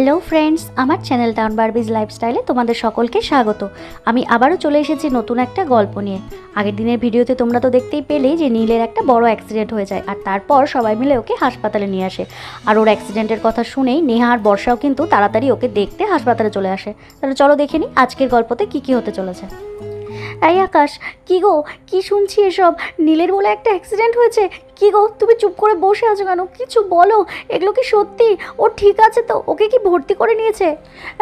Hello friends, আমার channel town Barbies লাইফস্টাইলে তোমাদের সকলকে স্বাগত। আমি আবারও চলে এসেছি নতুন একটা গল্প নিয়ে। আগের দিনের ভিডিওতে তোমরা তো দেখতেই পেলেই যে নীলের একটা বড় অ্যাক্সিডেন্ট হয়ে যায়, আর তারপর সবাই মিলে ওকে হাসপাতালে নিয়ে আসে। আর ওর অ্যাক্সিডেন্টের কথা শুনেই নেহা আর বর্ষাও কিন্তু তাড়াতাড়ি ওকে দেখতে হাসপাতালে চলে আসে। তাহলে চলো দেখে নিই আজকের গল্পতে কী হতে চলেছে। এই আকাশ, কি গো, কি শুনছি এসব? নীলের বলে একটা অ্যাক্সিডেন্ট হয়েছে? কি গো, তুমি চুপ করে বসে আছো কেন? কিছু বলো, এগুলো কি সত্যি? ও ঠিক আছে তো? ওকে কি ভর্তি করে নিয়েছে?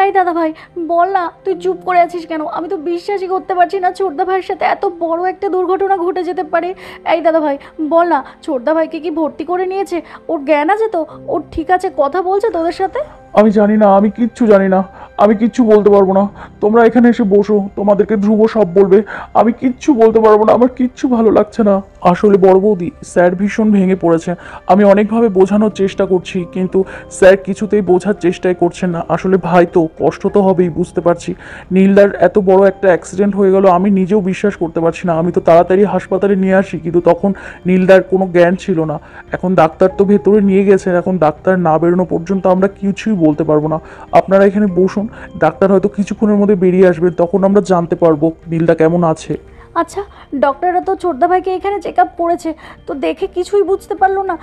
এই দাদা ভাই বল না, তুই চুপ করে আছিস কেন? আমি তো বিশ্বাসই করতে পারছি না ছোটদা ভাইয়ের সাথে এত বড় একটা দুর্ঘটনা ঘটে যেতে পারে। এই দাদা ভাই বল না, ছোটদা ভাইকে কি ভর্তি করে নিয়েছে? ওর জ্ঞান আছে তো? ওর ঠিক আছে, কথা বলছে তোদের সাথে? আমি জানি না, আমি কিচ্ছু জানি না, আমি কিচ্ছু বলতে পারবো না। তোমরা এখানে এসে বসো, তোমাদেরকে ধ্রুব সব বলবে। আমি কিচ্ছু বলতে পারবো না, আমার কিচ্ছু ভালো লাগছে না। আসলে বড় বৌদি, স্যার ভীষণ ভেঙে পড়েছে। আমি অনেকভাবে বোঝানোর চেষ্টা করছি, কিন্তু স্যার কিছুতেই বোঝার চেষ্টাই করছেন না। আসলে ভাই তো কষ্ট তো হবেই, বুঝতে পারছি। নীলদার এত বড় একটা অ্যাক্সিডেন্ট হয়ে গেল, আমি নিজেও বিশ্বাস করতে পারছি না। আমি তো তাড়াতাড়ি হাসপাতালে নিয়ে আসি, কিন্তু তখন নীলদার কোনো জ্ঞান ছিল না। এখন ডাক্তার তো ভেতরে নিয়ে গেছেন, এখন ডাক্তার না বেরোনো পর্যন্ত আমরা কিছুই বলতে পারবো না। আপনারা এখানে বসুন, ডাক্তার হয়তো কিছুক্ষণের মধ্যে বেরিয়ে আসবেন, তখন আমরা জানতে পারবো নীলদা কেমন আছে। আচ্ছা, ডক্টররা তো ছোটদা ভাইকে এখানে চেক আপ করেছে, তো দেখে কিছুই বুঝতে পারলো না।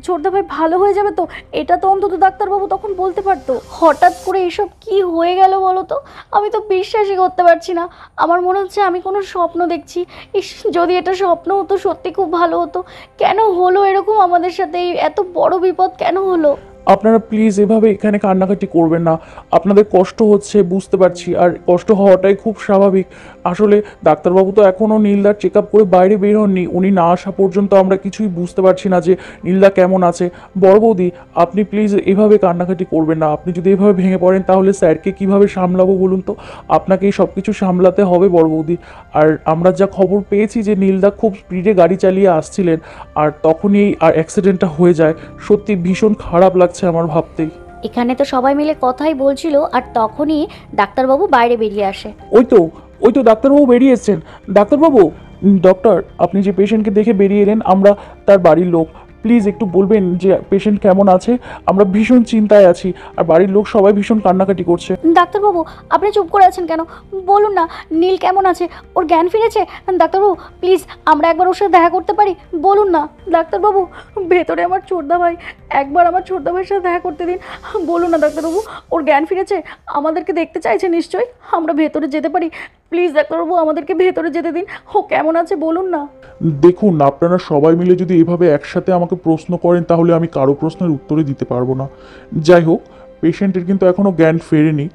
ছোটদা ভাই ভালো হয়ে যাবে তো? এটা তো অন্তত ডাক্তারবাবু তখন বলতে পারতো। হঠাৎ করে এসব কি হয়ে গেল বলো তো? আমি তো বিশ্বাসই করতে পারছি না। আমার মনে হচ্ছে আমি কোনো স্বপ্ন দেখছি। ইস, যদি এটা স্বপ্ন হতো সত্যি খুব ভালো হতো। কেন হলো এরকম আমাদের সাথে? এই এত বড় বিপদ কেন হলো? আপনারা প্লিজ এভাবে এখানে কান্নাকাটি করবেন না। আপনাদের কষ্ট হচ্ছে বুঝতে পারছি, আর কষ্ট হওয়াটাই খুব স্বাভাবিক। আসলে ডাক্তারবাবু তো এখনও নীলদার চেক আপ করে বাইরে বের হননি। উনি না আসা পর্যন্ত আমরা কিছুই বুঝতে পারছি না যে নীলদা কেমন আছে। বড় বৌদি, আপনি প্লিজ এভাবে কান্নাকাটি করবেন না। আপনি যদি এভাবে ভেঙে পড়েন তাহলে স্যারকে কিভাবে সামলাবো বলুন তো? আপনাকেই সব কিছু সামলাতে হবে বড় বৌদি। আর আমরা যা খবর পেয়েছি যে নীলদা খুব স্পিডে গাড়ি চালিয়ে আসছিলেন, আর তখনই আর অ্যাক্সিডেন্টটা হয়ে যায়। সত্যি ভীষণ খারাপ লাগছে আমার ভাবতেই। এখানে তো সবাই মিলে কথাই বলছিল, আর তখনই ডাক্তারবাবু বাইরে বেরিয়ে আসে। ওই তো ডাক্তারবাবু বেরিয়ে এসেছেন। ডাক্তারবাবু, ডক্টর, আপনি যে পেশেন্টকে দেখে বেরিয়ে এলেন, আমরা তার বাড়ির লোক। প্লিজ একটু বলবেন যে পেশেন্ট কেমন আছে? আমরা ভীষণ চিন্তায় আছি, আর বাড়ির লোক সবাই ভীষণ কান্নাকাটি করছে। ডাক্তারবাবু, আপনি চুপ করে আছেন কেন? বলুন না, নীল কেমন আছে? ওর জ্ঞান ফিরেছে? ডাক্তারবাবু প্লিজ, আমরা একবার ওর সাথে দেখা করতে পারি? বলুন না ডাক্তারবাবু। ভেতরে আমার ছোটদা ভাই, একবার আমার ছোটদা ভাইয়ের সাথে দেখা করতে দিন। বলুন না ডাক্তারবাবু, ওর জ্ঞান ফিরেছে? আমাদেরকে দেখতে চাইছে নিশ্চয়ই। আমরা ভেতরে যেতে পারি? প্লিজ ডাক্তারবাবু, আমাদেরকে ভেতরে যেতে দিন। ও কেমন আছে বলুন না। দেখুন, আপনারা সবাই মিলে যদি এভাবে একসাথে আমাকে প্রশ্ন করেন তাহলে আমি কারো প্রশ্নের উত্তরে দিতে পারবো না। যাই হোক, পেশেন্টের কিন্তু এখনও জ্ঞান ফেরেনি,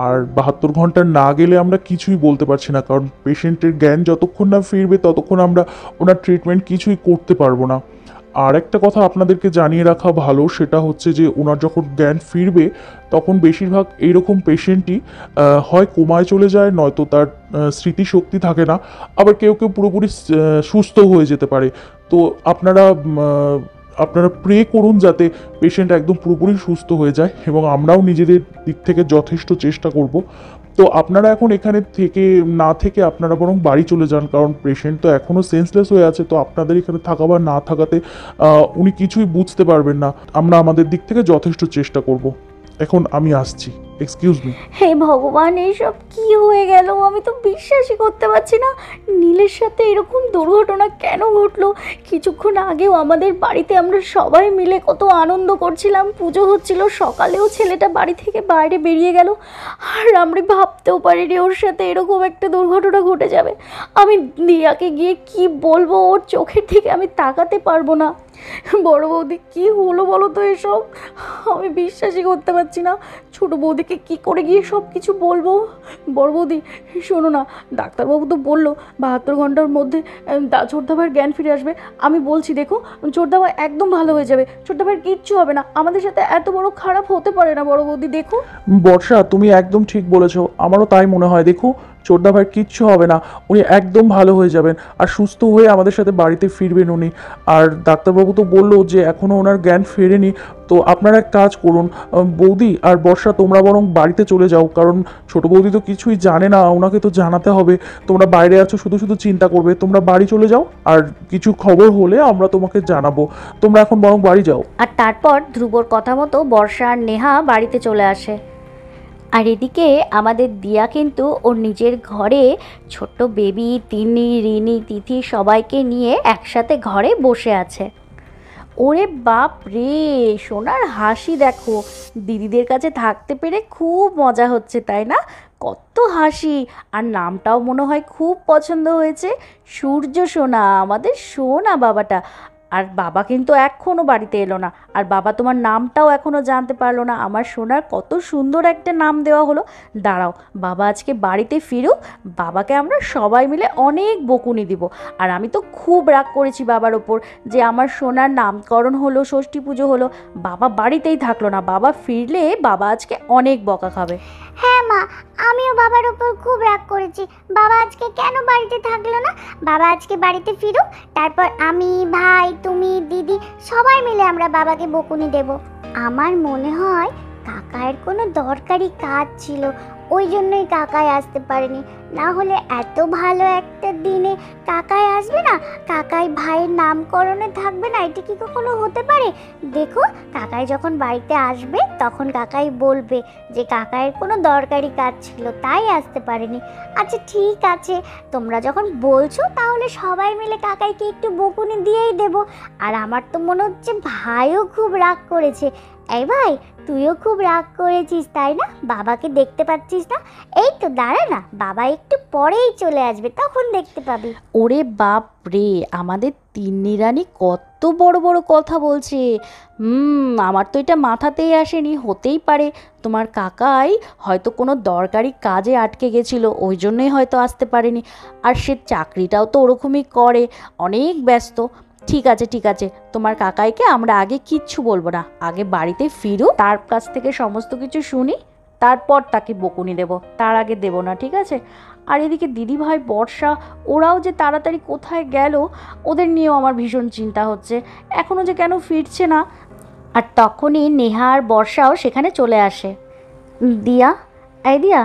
আর 72 ঘন্টা না গেলে আমরা কিছুই বলতে পারছি না, কারণ পেশেন্টের জ্ঞান যতক্ষণ না ফিরবে ততক্ষণ আমরা ওনার ট্রিটমেন্ট কিছুই করতে পারবো না। আর একটা কথা আপনাদেরকে জানিয়ে রাখা ভালো, সেটা হচ্ছে যে ওনার যখন জ্ঞান ফিরবে তখন বেশিরভাগ এইরকম পেশেন্টই হয় কোমায় চলে যায়, নয়তো তার স্মৃতিশক্তি থাকে না, আবার কেউ কেউ পুরোপুরি সুস্থ হয়ে যেতে পারে। তো আপনারা প্রে করুন যাতে পেশেন্ট একদম পুরোপুরি সুস্থ হয়ে যায়, এবং আমরাও নিজেদের দিক থেকে যথেষ্ট চেষ্টা করব। তো আপনারা এখন এখানে থেকে আপনারা বরং বাড়ি চলে যান, কারণ পেশেন্ট তো এখনও সেন্সলেস হয়ে আছে। তো আপনাদের এখানে থাকা বা না থাকাতে উনি কিছুই বুঝতে পারবেন না। আমরা আমাদের দিক থেকে যথেষ্ট চেষ্টা করব। এখন আমি আসছি, এক্সকিউজ মি। হে ভগবান, এইসব কি হয়ে গেল? আমি তো বিশ্বাসই করতে পারছি না। নীলের সাথে এরকম দুর্ঘটনা কেন ঘটলো? কিছুক্ষণ আগেও আমাদের বাড়িতে আমরা সবাই মিলে কত আনন্দ করছিলাম, পুজো হচ্ছিল, সকালেও ছেলেটা বাড়ি থেকে বাইরে বেরিয়ে গেল, আর আমরা ভাবতেও পারিনি ওর সাথে এরকম একটা দুর্ঘটনা ঘটে যাবে। আমি দিয়াকে গিয়ে কি বলবো? ওর চোখের দিকে আমি তাকাতে পারবো না। বড় বৌদি, কি হলো বলো তো এসব? আমি বিশ্বাসই করতে পারছি না। ছোট বৌদিকে কি করে গিয়ে সব কিছু বলবো? বড় বৌদি শোনো না, ডাক্তারবাবু তো বললো 72 ঘন্টার মধ্যে ছোটদা ভাইয়ের জ্ঞান ফিরে আসবে। আমি বলছি দেখো, ছোটদা ভাই একদম ভালো হয়ে যাবে, ছোটদা ভাইয়ের কিচ্ছু হবে না। আমাদের সাথে এত বড় খারাপ হতে পারে না বড় বৌদি, দেখো। বর্ষা, তুমি একদম ঠিক বলেছো, আমারও তাই মনে হয়। দেখো, ছোটদা ভাইয়ের কিচ্ছু হবে না, উনি একদম ভালো হয়ে যাবেন, আর সুস্থ হয়ে আমাদের সাথে বাড়িতে ফিরবেন উনি। আর ডাক্তারবাবু তো বললো যে এখনও ওনার জ্ঞান ফেরেনি। তো আপনারা এক কাজ করুন, বৌদি আর বর্ষা, তোমরা বরং বাড়িতে চলে যাও, কারণ ছোট বৌদি তো কিছুই জানে না, ওনাকে তো জানাতে হবে। তোমরা বাইরে আছো, শুধু শুধু চিন্তা করবে। তোমরা বাড়ি চলে যাও, আর কিছু খবর হলে আমরা তোমাকে জানাবো। তোমরা এখন বরং বাড়ি যাও। আর তারপর ধ্রুবর কথা মতো বর্ষা আর নেহা বাড়িতে চলে আসে। আর এদিকে আমাদের দিয়া কিন্তু ওর নিজের ঘরে ছোট্ট বেবি, তিন্নি, রিনি, তিথি সবাইকে নিয়ে একসাথে ঘরে বসে আছে। ওরে বাপ রে, সোনার হাসি দেখো, দিদিদের কাছে থাকতে পেরে খুব মজা হচ্ছে তাই না? কত হাসি, আর নামটাও মনে হয় খুব পছন্দ হয়েছে, সূর্য সোনা, আমাদের সোনা বাবাটা। আর বাবা কিন্তু এখনও বাড়িতে এলো না, আর বাবা তোমার নামটাও এখনও জানতে পারলো না। আমার সোনার কত সুন্দর একটা নাম দেওয়া হলো। দাঁড়াও, বাবা আজকে বাড়িতে ফিরুক, বাবাকে আমরা সবাই মিলে অনেক বকুনি দিব। আর আমি তো খুব রাগ করেছি বাবার ওপর যে আমার সোনার নামকরণ হলো, ষষ্ঠী পুজো হলো, বাবা বাড়িতেই থাকলো না। বাবা ফিরলে বাবা আজকে অনেক বকা খাবে। হ্যাঁ মা, আমিও বাবার উপর খুব রাগ করেছি। বাবা আজকে কেন বাড়িতে থাকলো না? বাবা আজকে বাড়িতে ফিরুক, তারপর আমি, ভাই, তুমি, দিদি সবাই মিলে আমরা বাবাকে বকুনি দেব। আমার মনে হয় কাকায়ের কোনো দরকারি কাজ ছিল, ওই জন্যই কাকাই আসতে পারেনি। না হলে এত ভালো একটা দিনে কাকাই আসবে না, কাকাই ভাইয়ের নামকরণে থাকবে না, এটা কি কখনো হতে পারে? দেখো, কাকাই যখন বাড়িতে আসবে তখন কাকাই বলবে যে কাকাইয়ের কোনো দরকারি কাজ ছিল তাই আসতে পারেনি। আচ্ছা ঠিক আছে, তোমরা যখন বলছো তাহলে সবাই মিলে কাকাইকে একটু বকুনি দিয়েই দেব। আর আমার তো মনে হচ্ছে ভাইও খুব রাগ করেছে। এই ভাই, তুইও খুব রাগ করেছিস তাই না? বাবাকে দেখতে পাচ্ছিস না? এই তো দাঁড়া না, বাবা একটু পরেই চলে আসবে, তখন দেখতে পাবি। ওরে বাপ রে, আমাদের তিন্নি রানী কত বড় বড় কথা বলছে। আমার তো এটা মাথাতেই আসেনি। হতেই পারে তোমার কাকাই হয়তো কোনো দরকারি কাজে আটকে গেছিল, ওই জন্যই হয়তো আসতে পারেনি। আর সে চাকরিটাও তো ওরকমই করে, অনেক ব্যস্ত। ঠিক আছে ঠিক আছে, তোমার কাকাইকে আমরা আগে কিচ্ছু বলবো না, আগে বাড়িতে ফিরু, তার কাছ থেকে সমস্ত কিছু শুনি, তারপর তাকে বকুনি দেব, তার আগে দেব না, ঠিক আছে? আর এদিকে দিদিভাই, বর্ষা, ওরাও যে তাড়াতাড়ি কোথায় গেল, ওদের নিয়েও আমার ভীষণ চিন্তা হচ্ছে, এখনও যে কেন ফিরছে না। আর তখনই নেহা আর বর্ষাও সেখানে চলে আসে। দিয়া, এই দিয়া,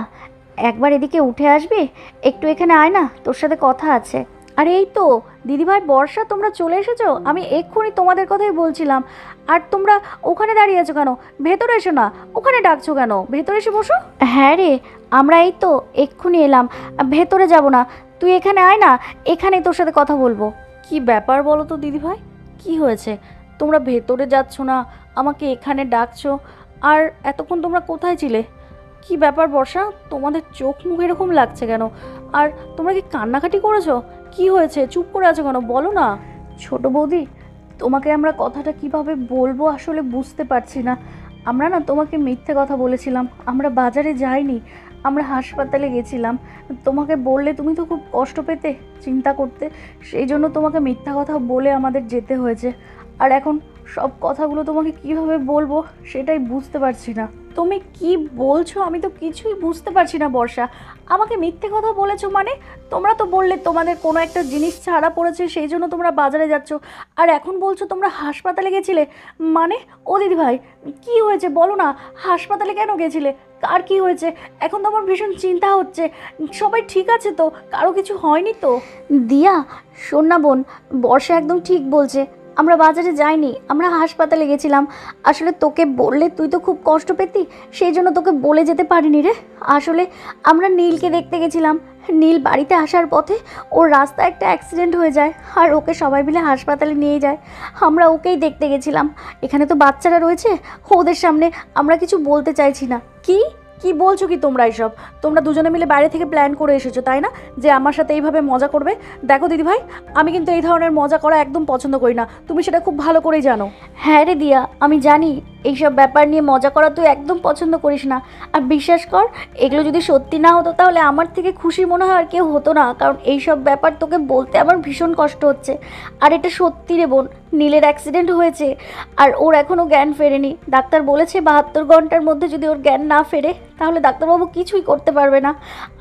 একবার এদিকে উঠে আসবি, একটু এখানে আয় না, তোর সাথে কথা আছে। আরে এই তো দিদিভাই, বর্ষা, তোমরা চলে এসেছো, আমি এক্ষুনি তোমাদের কথাই বলছিলাম। আর তোমরা ওখানে দাঁড়িয়ে আছো কেন? ভেতরে এসো না, ওখানে ডাকছো কেন? ভেতরে এসে বসো। হ্যাঁ রে, আমরা এই তো এক্ষুনি এলাম, ভেতরে যাব না, তুই এখানে আয় না, এখানে তোর সাথে কথা বলবো। কি ব্যাপার বলো তো দিদিভাই, কি হয়েছে? তোমরা ভেতরে যাচ্ছ না, আমাকে এখানে ডাকছো, আর এতক্ষণ তোমরা কোথায় ছিলে? কি ব্যাপার বর্ষা, তোমাদের চোখ মুখ এরকম লাগছে কেন? আর তোমরা কি কান্নাকাটি করেছো? কি হয়েছে, চুপ করে আছো কেন, বলো না। ছোট বৌদি, তোমাকে আমরা কথাটা কিভাবে বলবো আসলে বুঝতে পারছি না। আমরা না তোমাকে মিথ্যে কথা বলেছিলাম, আমরা বাজারে যাইনি, আমরা হাসপাতালে গেছিলাম। তোমাকে বললে তুমি তো খুব কষ্ট পেতে, চিন্তা করতে, সেই জন্য তোমাকে মিথ্যা কথা বলে আমাদের যেতে হয়েছে। আর এখন সব কথাগুলো তোমাকে কিভাবে বলবো সেটাই বুঝতে পারছি না। তুমি কি বলছো, আমি তো কিছুই বুঝতে পারছি না বর্ষা। আমাকে মিথ্যে কথা বলেছো মানে? তোমরা তো বললে তোমাদের কোনো একটা জিনিস ছাড়া পড়েছে, সেই জন্য তোমরা বাজারে যাচ্ছ, আর এখন বলছো তোমরা হাসপাতালে গেছিলে মানে? ও দিদি ভাই, কি হয়েছে বলো না, হাসপাতালে কেন গেছিলে? কার কি হয়েছে? এখন তো আমার ভীষণ চিন্তা হচ্ছে। সবাই ঠিক আছে তো? কারো কিছু হয়নি তো? দিয়া, শোন না বোন, বর্ষা একদম ঠিক বলছে, আমরা বাজারে যাইনি, আমরা হাসপাতালে গেছিলাম। আসলে তোকে বললে তুই তো খুব কষ্ট পেতি, সেই জন্য তোকে বলে যেতে পারিনি রে। আসলে আমরা নীলকে দেখতে গেছিলাম, নীল বাড়িতে আসার পথে ওর রাস্তায় একটা অ্যাক্সিডেন্ট হয়ে যায়, আর ওকে সবাই মিলে হাসপাতালে নিয়ে যায়। আমরা ওকেই দেখতে গেছিলাম। এখানে তো বাচ্চারা রয়েছে, ওদের সামনে আমরা কিছু বলতে চাইছি না। কি কি বলছো কি তোমরা এসব? তোমরা দুজনে মিলে বাইরে থেকে প্ল্যান করে এসেছো তাই না, যে আমার সাথে এইভাবে মজা করবে? দেখো দিদিভাই, আমি কিন্তু এই ধরনের মজা করা একদম পছন্দ করি না, তুমি সেটা খুব ভালো করেই জানো। হ্যাঁ রে দিয়া, আমি জানি এইসব ব্যাপার নিয়ে মজা করা তুই একদম পছন্দ করিস না। আর বিশ্বাস কর, এগুলো যদি সত্যি না হতো তাহলে আমার থেকে খুশি মনে হয় আর কেউ হতো না, কারণ এইসব ব্যাপার তোকে বলতে আমার ভীষণ কষ্ট হচ্ছে। আর এটা সত্যি রে বোন, নীলের অ্যাক্সিডেন্ট হয়েছে, আর ওর এখনও জ্ঞান ফেরেনি। ডাক্তার বলেছে 72 ঘন্টার মধ্যে যদি ওর জ্ঞান না ফেরে তাহলে ডাক্তারবাবু কিছুই করতে পারবে না।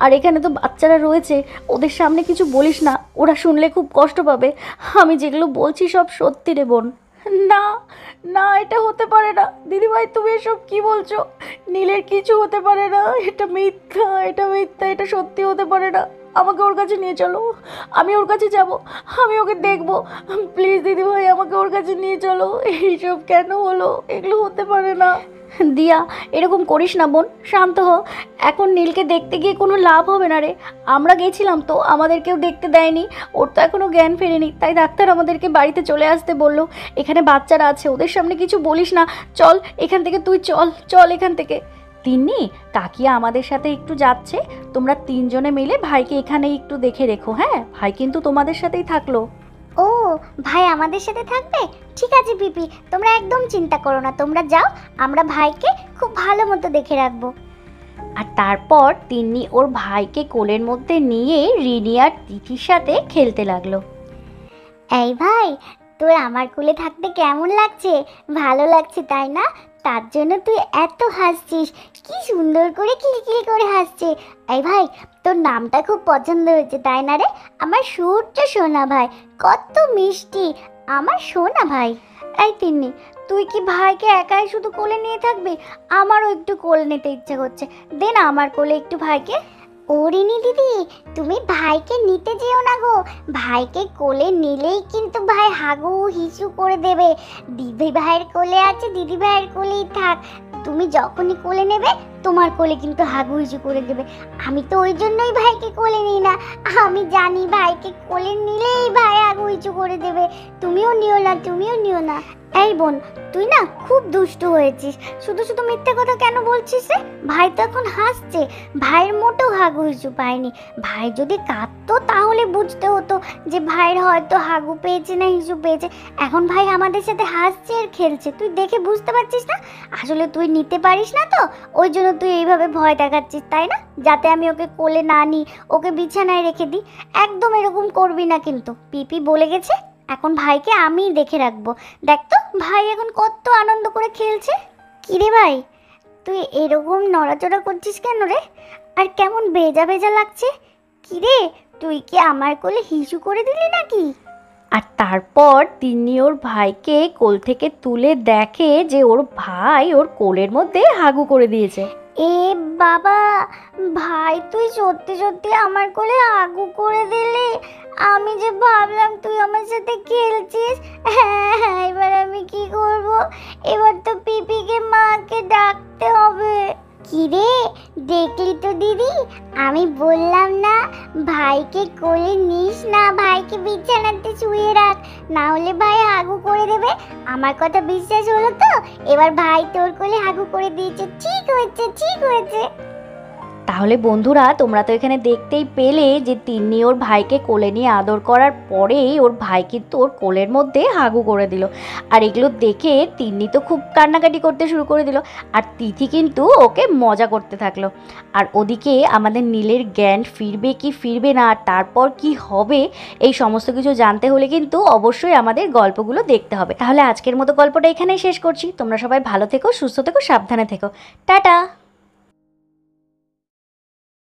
আর এখানে তো বাচ্চারা রয়েছে, ওদের সামনে কিছু বলিস না, ওরা শুনলে খুব কষ্ট পাবে। আমি যেগুলো বলছি সব সত্যি রে বোন। না না, এটা হতে পারে না দিদিভাই, তুমি এসব কি বলছো? নীলের কিছু হতে পারে না, এটা মিথ্যা, এটা মিথ্যা, এটা সত্যি হতে পারে না। আমাকে ওর কাছে নিয়ে চলো, আমি ওর কাছে যাব, আমি ওকে দেখবো। প্লিজ দিদিভাই, আমাকে ওর কাছে নিয়ে চলো। এইসব কেন হলো? এগুলো হতে পারে না। দিয়া এরকম করিস না বোন, শান্ত হ। এখন নীলকে দেখতে গিয়ে কোনো লাভ হবে না রে। আমরা গেছিলাম তো, আমাদেরকেও দেখতে দেয়নি, ওর তো এখনও জ্ঞান ফেরেনি, তাই ডাক্তার আমাদেরকে বাড়িতে চলে আসতে বললো। এখানে বাচ্চারা আছে, ওদের সামনে কিছু বলিস না। চল এখান থেকে, তুই চল চল এখান থেকে। তিন্নি, কাকিয়া আমাদের সাথে একটু যাচ্ছে, তোমরা তিনজনে মিলে ভাইকে এখানে একটু দেখে রেখো। হ্যাঁ, ভাই কিন্তু তোমাদের সাথেই থাকলো। ও ভাই আমাদের সাথে থাকবে? ঠিক আছে পিপি, তোমরা একদম চিন্তা করো না, তোমরা যাও, আমরা ভাইকে খুব ভালো মতো দেখে রাখবো। আর তারপর তিন্নি ওর ভাইকে কোলের মধ্যে নিয়ে রিনি আর তিথির সাথে খেলতে লাগলো। এই ভাই, তোর আমার কোলে থাকতে কেমন লাগছে? ভালো লাগছে তাই না? তার জন্য তুই এত হাসছিস, কি সুন্দর করে কিলকিল করে হাসছে। এই ভাই, তোর নামটা খুব পছন্দ হয়েছে তাই না রে? আমার সূর্য সোনা ভাই, কত মিষ্টি আমার সোনা ভাই। এই তিন্নি, তুই কি ভাইকে একাই শুধু কোলে নিয়ে থাকবি? আমারও একটু কোলে নিতে ইচ্ছে করছে, দে না আমার কোলে একটু ভাইকে। ও রিনি দিদি, তুমি ভাইকে নিতে যেও না গো, ভাইকে কোলে নিলেই কিন্তু ভাই হাগু হিসু করে দেবে। দিদি ভাইয়ের কোলে আছে, দিদি ভাইয়ের কোলেই থাক, তুমি যখনই কোলে নেবে তোমার কোলে কিন্তু হাগু হিসু করে দেবে। আমি তো ওই জন্যই ভাইকে কোলে নিই না, আমি জানি ভাইকে কোলে নিলেই ভাই হাগু হিসু করে দেবে। তুমিও নিও না, তুমিও নিও না। এই বোন, তুই না খুব দুষ্টু হয়েছিস, শুধু শুধু মিথ্যে কথা কেন বলছিস রে? ভাই তো এখন হাসছে, ভাইয়ের মোটেও হাগু হিসু পায়নি। ভাই যদি কাঁদতো তাহলে বুঝতে হতো যে ভাইয়ের হয়তো হাগু পেয়েছে না হিসু পেয়েছে। এখন ভাই আমাদের সাথে হাসছে আর খেলছে, তুই দেখে বুঝতে পারছিস না? আসলে তুই নিতে পারিস না তো, ওই জন্য তুই এইভাবে ভয় দেখাচ্ছিস তাই না, যাতে আমি ওকে কোলে না নিই, ওকে বিছানায় রেখে দিই। একদম এরকম করবি না কিন্তু, পিপি বলে গেছে এখন ভাইকে আমিই দেখে রাখবো। দেখ তো ভাই এখন কত আনন্দ করে খেলছে। কিরে ভাই, তুই এরকম নড়াচড়া করছিস কেন রে? আর কেমন ভেজা ভেজা লাগছে। কিরে, তুই কি আমার কোলে হিসু করে দিলি নাকি? আর তারপর তিন্নি ওর ভাইকে কোল থেকে তুলে দেখে যে ওর ভাই ওর কোলের মধ্যে হাগু করে দিয়েছে। এ বাবা, ভাই তুই সত্যি সত্যি আমার কোলে হাগু করে দিলি। আমি যে ভাবলাম তুই আমার সাথে খেলছিস। হ্যাঁ হ্যাঁ, এবার আমি কি করব? এবার তো পিপিকে মাকে ডাকতে হবে। কিরে, দেখলি তো দিদি, আমি বললাম না ভাইকে কোলে নিস না, ভাইকে বিছানাতে শুয়ে রাখ, না হলে ভাই হাগু করে দেবে। আমার কথা বিশ্বাস হলো তো? এবার ভাই তোর কোলে হাগু করে দিয়েছে, ঠিক হয়েছে ঠিক হয়েছে। তাহলে বন্ধুরা, তোমরা তো এখানে দেখতেই পেলে যে তিন্নি ওর ভাইকে কোলে নিয়ে আদর করার পরেই ওর ভাই কিন্তু ওর কোলের মধ্যে হাগু করে দিল। আর এগুলো দেখে তিন্নি তো খুব কান্নাকাটি করতে শুরু করে দিল, আর তিথি কিন্তু ওকে মজা করতে থাকলো। আর ওদিকে আমাদের নীলের জ্ঞান ফিরবে কি ফিরবে না, আর তারপর কি হবে, এই সমস্ত কিছু জানতে হলে কিন্তু অবশ্যই আমাদের গল্পগুলো দেখতে হবে। তাহলে আজকের মতো গল্পটা এখানেই শেষ করছি। তোমরা সবাই ভালো থেকো, সুস্থ থেকো, সাবধানে থেকো। টাটা।